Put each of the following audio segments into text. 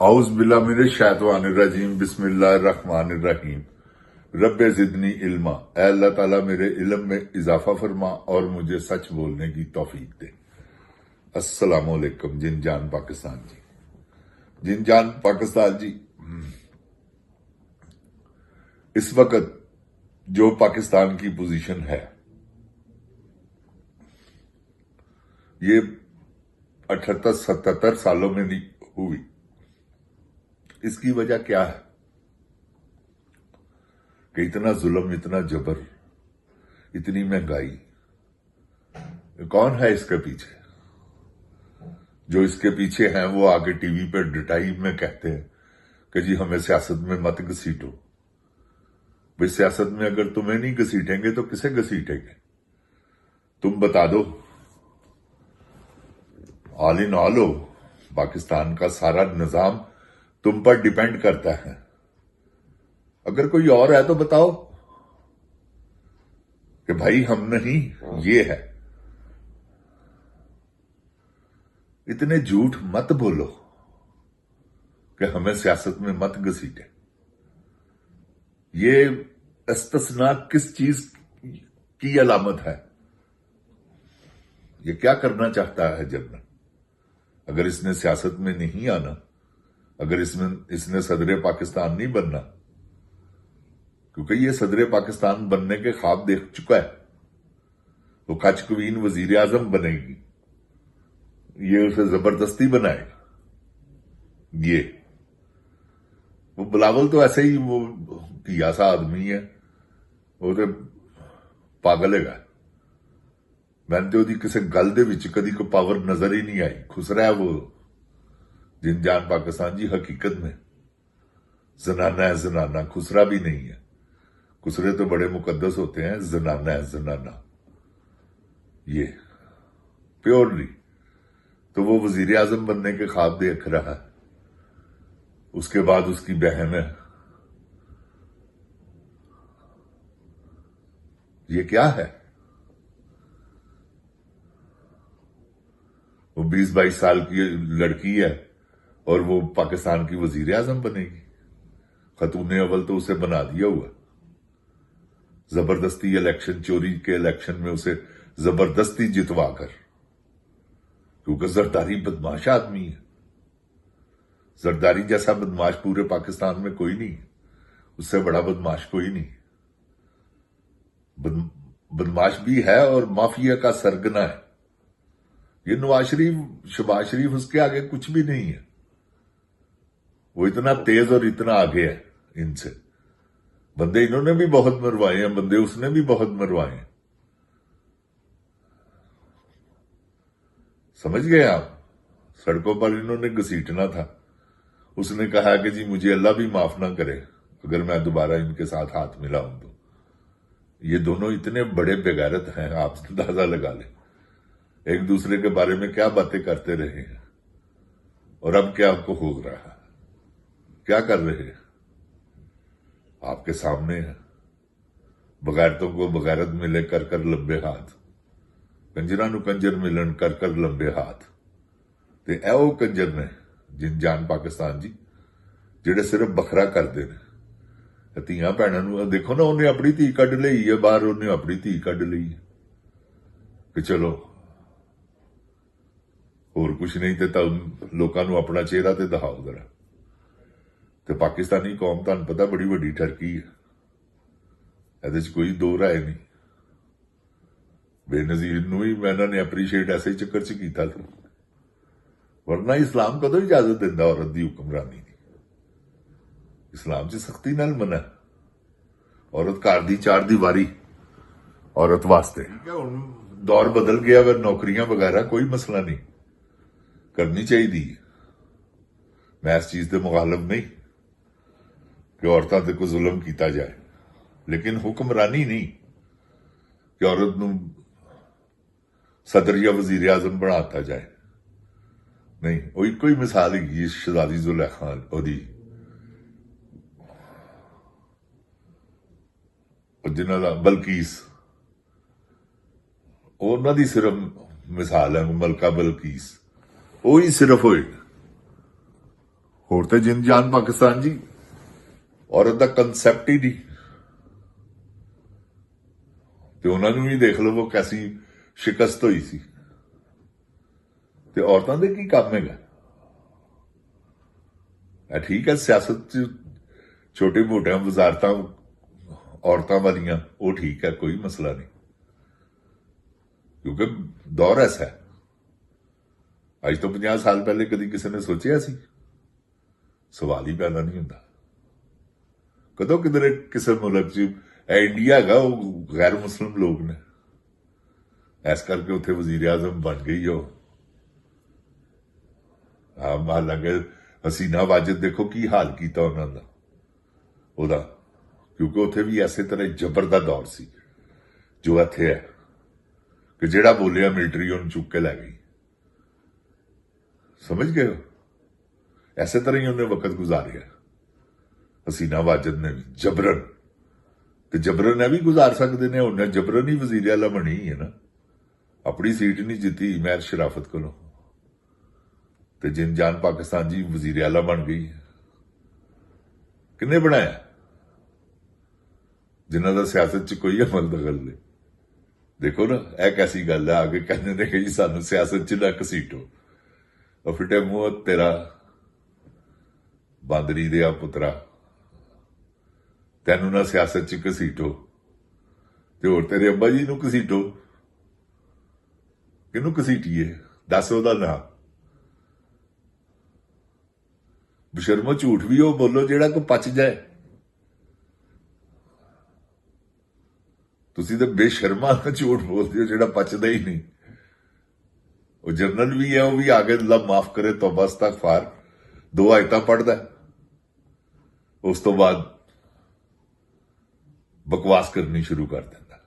आउज़ बिल्लाहि मिनश शैतानिर रजीम बिस्मिल्लाहिर रहमानिर रहीम रब्बे ज़िदनी इल्मा। ऐ अल्लाह ताला मेरे इल्म में इजाफा फरमा और मुझे सच बोलने की तौफीक दे। अस्सलामु अलैकुम जिनजान पाकिस्तान जी। जिनजान पाकिस्तान जी, इस वक्त जो पाकिस्तान की पोजीशन है ये 78-77 सालों में नहीं हुई। इसकी वजह क्या है कि इतना जुल्म, इतना जबर, इतनी महंगाई। कौन है इसके पीछे? जो इसके पीछे हैं वो आगे टीवी पे डिटाई में कहते हैं कि जी हमें सियासत में मत घसीटो। भाई सियासत में अगर तुम्हें नहीं घसीटेंगे तो किसे घसीटेंगे? तुम बता दो। ऑल इन ऑल हो, पाकिस्तान का सारा निजाम तुम पर डिपेंड करता है। अगर कोई और है तो बताओ कि भाई हम नहीं, ये है। इतने झूठ मत बोलो कि हमें सियासत में मत घसीटे। ये इस्तिस्ना किस चीज की अलामत है? ये क्या करना चाहता है जनरल? अगर इसने सियासत में नहीं आना, अगर इसने सदर पाकिस्तान नहीं बनना, क्योंकि ये सदर पाकिस्तान बनने के ख्वाब देख चुका है। वो कच क्वीन वजीर आजम बनेगी, ये उसे जबरदस्ती बनाएगा। ये वो बिलावल तो ऐसे ही वो घिया सा आदमी है, वो तो पागल है। मैंने तो किसी गल दे विच कदी कोई पावर नजर ही नहीं आई। खुसरा है वो जिनजान पाकिस्तान जी। हकीकत में जनाना है, जनाना। खुसरा भी नहीं है। खुसरे तो बड़े मुकद्दस होते हैं, जनाना है, जनाना। ये प्योरली तो वो वजीर आजम बनने के ख्वाब देख रहा है। उसके बाद उसकी बहन है। ये क्या है? वो 20-22 साल की लड़की है और वो पाकिस्तान की वजीर आजम बनेगी। खतून अव्वल तो उसे बना दिया हुआ। जबरदस्ती इलेक्शन, चोरी के इलेक्शन में उसे जबरदस्ती जितवा कर, क्योंकि जरदारी बदमाश आदमी है। जरदारी जैसा बदमाश पूरे पाकिस्तान में कोई नहीं, उससे बड़ा बदमाश कोई नहीं। बदमाश भी है और माफिया का सरगना है। ये नवाज शरीफ, शहबाज शरीफ उसके आगे कुछ भी नहीं है। वो इतना तेज और इतना आगे है इनसे। बंदे इन्होंने भी बहुत मरवाए हैं, बंदे उसने भी बहुत मरवाए हैं। समझ गए आप? सड़कों पर इन्होंने घसीटना था। उसने कहा कि जी मुझे अल्लाह भी माफ ना करे अगर मैं दोबारा इनके साथ हाथ मिलाऊं तो। ये दोनों इतने बड़े बेगैरत हैं, आप अंदाजा लगा लें। एक दूसरे के बारे में क्या बातें करते रहे हैं और अब क्या आपको हो रहा है? क्या कर रहे हैं? आपके सामने है। बगैरतों को बगैरत मिले कर कर लंबे हाथ, कंजरा नु कंजर मिलन कर कर लंबे हाथ। ते ए वो कंजर ने जिनजान पाकिस्तान जी ਜਿਹੜੇ सिर्फ बखरा करते हैं। ਧੀਆਂ ਭੈਣਾਂ ਨੂੰ देखो ना, ਉਹਨੇ अपनी धी ਕੱਢ ਲਈ है बाहर, ਉਹਨੇ अपनी धी ਕੱਢ ਲਈ है कि चलो ਹੋਰ ਕੁਛ ਨਹੀਂ ਤੇ ਤਾਂ ਲੋਕਾਂ ਨੂੰ ਆਪਣਾ ਚਿਹਰਾ ਤੇ ਦਿਖਾਓ ਜ਼ਰਾ। ਤੇ ਪਾਕਿਸਤਾਨੀ ਕੌਮ ਤੁਹਾਨੂੰ ਪਤਾ ਬੜੀ ਵੱਡੀ ਠਰਕੀ ਹੈ, ਇਹਦੇ 'ਚ ਕੋਈ ਦੋ ਰਾਏ ਨਹੀਂ। ਬੇਨਜ਼ੀਰ ਨੂੰ ਹੀ ਇਹਨਾਂ ਨੇ ਐਪਰੀਸ਼ੀਏਟ ਐਸੇ ਚੱਕਰ 'ਚ ਕੀਤਾ ਸੀ, ਵਰਨਾ ਇਸਲਾਮ ਕਦੋਂ ਇਜਾਜ਼ਤ ਦਿੰਦਾ ਔਰਤ ਦੀ ਹੁਕਮਰਾਨੀ ਦੀ? ਇਸਲਾਮ 'ਚ ਸਖਤੀ ਨਾਲ ਮਨਾ। ਔਰਤ ਘਰ ਦੀ ਚਾਰ ਦੀਵਾਰੀ ਔਰਤ ਵਾਸਤੇ। ਹੁਣ ਦੌਰ ਬਦਲ ਗਿਆ ਵਾ, ਨੌਕਰੀਆਂ ਵਗੈਰਾ ਕੋਈ ਮਸਲਾ ਨਹੀਂ, करनी चाहिए। मैं इस चीज के मुखालिफ नहीं कि औरतों ते कोई जुल्म किया जाए, लेकिन हुक्मरानी नहीं कि औरत नूं सदर या वजीर आजम बनाता जाए। नहीं, वो एक ही मिसाल है शहजादी जुलेखा ओदी, जिन्हां दा बलकीस, उन्हां दी सिर्फ मिसाल है। मलका बलकीस ਉਹੀ ਸਿਰਫ ਹੋਏਗਾ। ਹੋਰ ਤੇ ਜਿੰਦ ਜਾਨ ਪਾਕਿਸਤਾਨ ਜੀ ਔਰਤ ਦਾ ਕਨਸੈਪਟ ਹੀ ਨਹੀਂ। ਤੇ ਉਹਨਾਂ ਨੂੰ ਵੀ ਦੇਖ ਲਵੋ ਕੈਸੀ ਸ਼ਿਕਸਤ ਹੋਈ ਸੀ। ਤੇ ਔਰਤਾਂ ਦੇ ਕੀ ਕੰਮ ਹੈਗਾ? ਇਹ ਠੀਕ ਹੈ ਸਿਆਸਤ 'ਚ ਛੋਟੇ ਮੋਟੀਆਂ ਵਜ਼ਾਰਤਾਂ ਔਰਤਾਂ ਵਾਲੀਆਂ ਉਹ ਠੀਕ ਹੈ, ਕੋਈ ਮਸਲਾ ਨਹੀਂ, ਕਿਉਂਕਿ ਦੌਰ ਐਸਾ ਹੈ। ਅੱਜ ਤੋਂ 50 ਸਾਲ ਪਹਿਲੇ ਕਦੀ ਕਿਸੇ ਨੇ ਸੋਚਿਆ ਸੀ? ਸਵਾਲ ਹੀ ਪੈਦਾ ਨਹੀਂ ਹੁੰਦਾ। ਕਦੋਂ ਕਿਧਰੇ ਕਿਸੇ ਮੁਲਕ 'ਚ ਇੰਡੀਆ ਹੈਗਾ ਉਹ ਗੈਰ ਮੁਸਲਿਮ ਲੋਕ ਨੇ, ਇਸ ਕਰਕੇ ਉੱਥੇ ਵਜ਼ੀਰ ਆਜ਼ਮ ਬਣ ਗਈ ਉਹ। ਹਾਲਾਂਕਿ ਹਸੀਨਾ ਵਾਜਦ ਦੇਖੋ ਕੀ ਹਾਲ ਕੀਤਾ ਉਹਨਾਂ ਦਾ ਉਹਦਾ, ਕਿਉਂਕਿ ਉੱਥੇ ਵੀ ਐਸੇ ਤਰ੍ਹਾਂ ਜ਼ਬਰ ਦਾ ਦੌਰ ਸੀ ਜੋ ਇੱਥੇ ਹੈ ਕਿ ਜਿਹੜਾ ਬੋਲਿਆ ਮਿਲਟਰੀ ਉਹਨੂੰ ਚੁੱਕ ਕੇ ਲੈ ਗਈ। ਸਮਝ ਗਏ ਹੋ? ਐਸੇ ਤਰ੍ਹਾਂ ਹੀ ਉਹਨੇ ਵਕਤ ਗੁਜ਼ਾਰਿਆ ਹਸੀਨਾ ਵਾਜਦ ਨੇ ਵੀ ਜਬਰਨ, ਤੇ ਜਬਰਨ ਇਹ ਵੀ ਗੁਜ਼ਾਰ ਸਕਦੇ ਨੇ। ਉਹਨੇ ਜਬਰਨ ਹੀ ਵਜ਼ੀਰ ਆਲਾ ਬਣੀ ਹੈ ਨਾ, ਆਪਣੀ ਸੀਟ ਨਹੀਂ ਜਿੱਤੀ ਮੈਰ ਸ਼ਰਾਫਤ ਕੋਲੋਂ। ਤੇ ਜਿੰਦ ਜਾਨ ਪਾਕਿਸਤਾਨ ਜੀ ਵਜ਼ੀਰ ਆਲਾ ਬਣ ਗਈ। ਕਿੰਨੇ ਬਣਾਇਆ? ਜਿਨ੍ਹਾਂ ਦਾ ਸਿਆਸਤ 'ਚ ਕੋਈ ਅਮਲ ਦਖਲ ਨਹੀਂ। ਦੇਖੋ ਨਾ ਇਹ ਕੈਸੀ ਗੱਲ ਹੈ, ਆ ਕੇ ਕਹਿੰਦੇ ਨੇ ਕਿ ਜੀ ਸਾਨੂੰ ਸਿਆਸਤ 'ਚ ਨਾ ਘਸੀਟੋ। ਉਹ ਫਿੱਟੇ ਮੂੰਹ ਤੇਰਾ ਬਾਂਦਰੀ ਦੇ ਆ ਪੁੱਤਰਾ, ਤੈਨੂੰ ਨਾ ਸਿਆਸਤ 'ਚ ਘਸੀਟੋ ਤੇ ਹੋਰ ਤੇਰੇ ਅੱਬਾ ਜੀ ਨੂੰ ਘਸੀਟੋ। ਕਿਹਨੂੰ ਘਸੀਟੀਏ? ਦੱਸ ਉਹਦਾ ਨਾਂ। ਬਸ਼ਰਮੋ ਝੂਠ ਵੀ ਉਹ ਬੋਲੋ ਜਿਹੜਾ ਕੋ ਪਚ ਜਾਏ। ਤੁਸੀਂ ਤਾਂ ਬੇਸ਼ਰਮਾ ਝੂਠ ਬੋਲਦੇ ਹੋ ਜਿਹੜਾ ਪਚਦਾ ਹੀ ਨਹੀਂ। ਉਹ ਜਰਨਲ ਵੀ ਹੈ, ਉਹ ਵੀ ਆਗੇ ਅੱਲਾ ਮਾਫ ਕਰੇ ਤੌਬਾ ਇਸਤਗਫਾਰ 2 ਆਇਤਾਂ ਪੜ੍ਹਦਾ, ਉਸ ਤੋਂ ਬਾਅਦ ਬਕਵਾਸ ਕਰਨੀ ਸ਼ੁਰੂ ਕਰ ਦਿੰਦਾ।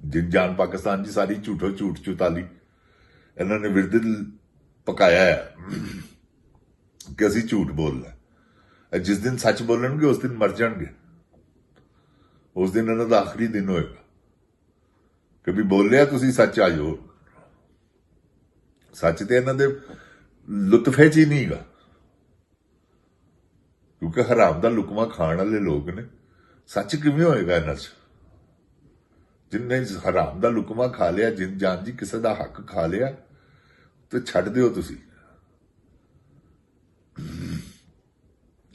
ਜਿੰਦ ਜਾਨ ਪਾਕਿਸਤਾਨ ਦੀ ਸਾਰੀ ਝੂਠੋ ਝੂਠ ਚੁਤਾਲੀ ਇਹਨਾਂ ਨੇ ਵਿਰਦ ਪਕਾਇਆ ਹੈ ਕਿ ਅਸੀਂ ਝੂਠ ਬੋਲਣਾ। ਜਿਸ ਦਿਨ ਸੱਚ ਬੋਲਣਗੇ ਉਸ ਦਿਨ ਮਰ ਜਾਣਗੇ। ਉਸ ਦਿਨ ਇਹਨਾਂ ਦਾ ਆਖਰੀ ਦਿਨ ਹੋਏਗਾ ਕਿ ਵੀ ਬੋਲਿਆ ਤੁਸੀਂ ਸੱਚ ਆ ਜਾਓ। ਸੱਚ ਤੇ ਇਹਨਾਂ ਦੇ ਲੁਤਫੇ 'ਚ ਹੀ ਨਹੀਂ ਹੈਗਾ, ਕਿਉਂਕਿ ਹਰਾਮ ਦਾ ਲੁਕਮਾ ਖਾਣ ਵਾਲੇ ਲੋਕ ਨੇ। ਸੱਚ ਕਿਵੇਂ ਹੋਏਗਾ ਇਹਨਾਂ 'ਚ? ਜਿਨਨੇ ਹਰਾਮ ਦਾ ਲੁਕਮਾ ਖਾ ਲਿਆ, ਜਿੰਦ ਜਾਨ ਜੀ ਕਿਸੇ ਦਾ ਹੱਕ ਖਾ ਲਿਆ, ਤੇ ਛੱਡ ਦਿਓ ਤੁਸੀਂ।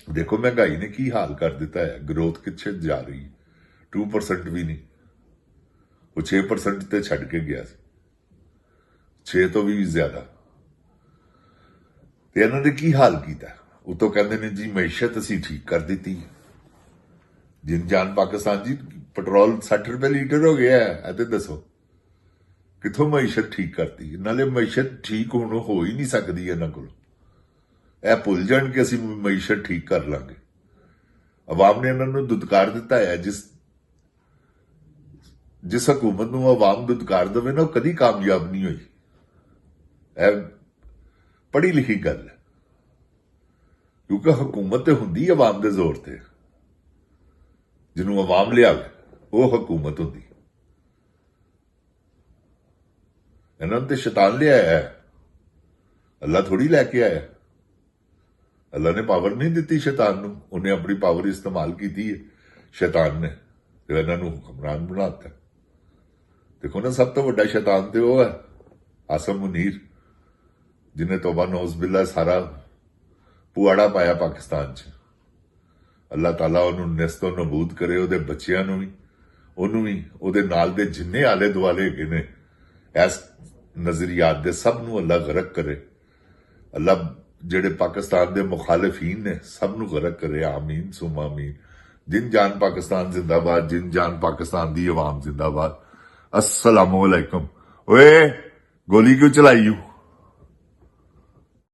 ਦੇਖੋ ਮਹਿੰਗਾਈ ਨੇ ਕੀ ਹਾਲ ਕਰ ਦਿੱਤਾ ਹੈ, ਗਰੋਥ ਕਿੱਥੇ ਜਾ ਰਹੀ ਹੈ। 2% ਵੀ ਨਹੀਂ, ਉਹ 6% ਤੇ ਛੱਡ ਕੇ ਗਿਆ ਸੀ, 6 ਤੋਂ ਵੀ ਜ਼ਿਆਦਾ। ਤੇ ਇਹਨਾਂ ਨੇ ਕੀ ਹਾਲ ਕੀਤਾ? ਉਤੋਂ ਕਹਿੰਦੇ ਨੇ ਜੀ ਮਈਸ਼ਤ ਅਸੀਂ ਠੀਕ ਕਰ ਦਿੱਤੀ। ਜਿੰਦ ਜਾਨ ਪਾਕਿਸਤਾਨ ਜੀ ਪੈਟਰੋਲ 60 ਰੁਪਏ ਲੀਟਰ ਹੋ ਗਿਆ ਹੈ। ਇਹ ਤੇ ਦੱਸੋ ਕਿੱਥੋਂ ਮਈਸ਼ਤ ਠੀਕ ਕਰਤੀ? ਨਾਲੇ ਮਈਸ਼ਤ ਠੀਕ ਹੋਣੋਂ ਹੋ ਹੀ ਨਹੀਂ ਸਕਦੀ ਇਹਨਾਂ ਕੋਲ। ਇਹ ਭੁੱਲ ਜਾਣ ਕਿ ਅਸੀਂ ਮਈਸ਼ਤ ਠੀਕ ਕਰ ਲਾਂਗੇ। ਆਵਾਮ ਨੇ ਇਹਨਾਂ ਨੂੰ ਦੁਦਕਾਰ ਦਿੱਤਾ ਹੈ। ਜਿਸ ਹਕੂਮਤ ਨੂੰ ਆਵਾਮ ਦੁਦਕਾਰ ਦੇਵੇ ਨਾ, ਉਹ ਕਦੀ ਕਾਮਯਾਬ ਨਹੀਂ ਹੋਈ। ਇਹ ਪੜ੍ਹੀ ਲਿਖੀ ਗੱਲ ਹੈ, ਕਿਉਂਕਿ ਹਕੂਮਤ ਤੇ ਹੁੰਦੀ ਆਵਾਮ ਦੇ ਜ਼ੋਰ ਤੇ। ਜਿਹਨੂੰ ਆਵਾਮ ਲਿਆਵੇ ਉਹ ਹਕੂਮਤ ਹੁੰਦੀ। ਇਹਨਾਂ ਤੇ ਸ਼ੈਤਾਨ ਲਿਆਇਆ ਹੈ, ਅੱਲਾ ਥੋੜੀ ਲੈ ਕੇ ਆਇਆ। ਅੱਲਾ ਨੇ ਪਾਵਰ ਨਹੀਂ ਦਿੱਤੀ ਸ਼ੈਤਾਨ ਨੂੰ, ਉਹਨੇ ਆਪਣੀ ਪਾਵਰ ਇਸਤੇਮਾਲ ਕੀਤੀ ਹੈ ਸ਼ੈਤਾਨ ਨੇ, ਤੇ ਇਹਨਾਂ ਨੂੰ ਹੁਕਮਰਾਨ ਬਣਾਤਾ। ਦੇਖੋ ਨਾ, ਸਭ ਤੋਂ ਵੱਡਾ ਸ਼ੈਤਾਨ ਤੇ ਉਹ ਹੈ ਆਸਮ ਮੁਨੀਰ, ਜਿਹਨੇ ਤੋਬਾ ਨੌਜ਼ ਬਿल्ला ਸਾਰਾ ਪੁਆੜਾ ਪਾਇਆ ਪਾਕਿਸਤਾਨ 'ਚ। ਅੱਲਾਹ ਤਾਲਾ ਉਹਨੂੰ ਨਸਤੋ ਨਬੂਦ ਕਰੇ, ਉਹਦੇ ਬੱਚਿਆਂ ਨੂੰ ਵੀ, ਉਹਨੂੰ ਵੀ, ਉਹਦੇ ਨਾਲ ਦੇ ਜਿੰਨੇ ਆਲੇ ਦੁਆਲੇ ਹੈਗੇ ਨੇ ਇਸ ਨਜ਼ਰੀਆਤ ਦੇ, ਸਭ ਨੂੰ ਅੱਲਾਹ ਗਰਕ ਕਰੇ। ਅੱਲਾਹ ਜਿਹੜੇ ਪਾਕਿਸਤਾਨ ਦੇ ਮੁਖਾਲਿਫੀਨ ਨੇ ਸਭ ਨੂੰ ਗਰਕ ਕਰੇ। ਆਮੀਨ ਸੁਮ ਆਮੀਨ। ਜਿੰਦ ਜਾਨ ਪਾਕਿਸਤਾਨ ਜ਼ਿੰਦਾਬਾਦ। ਜਿੰਦ ਜਾਨ ਪਾਕਿਸਤਾਨ ਦੀ ਆਵਾਮ ਜ਼ਿੰਦਾਬਾਦ। अस्सलामुअलैकुम। ओए गोली क्यों चलाई?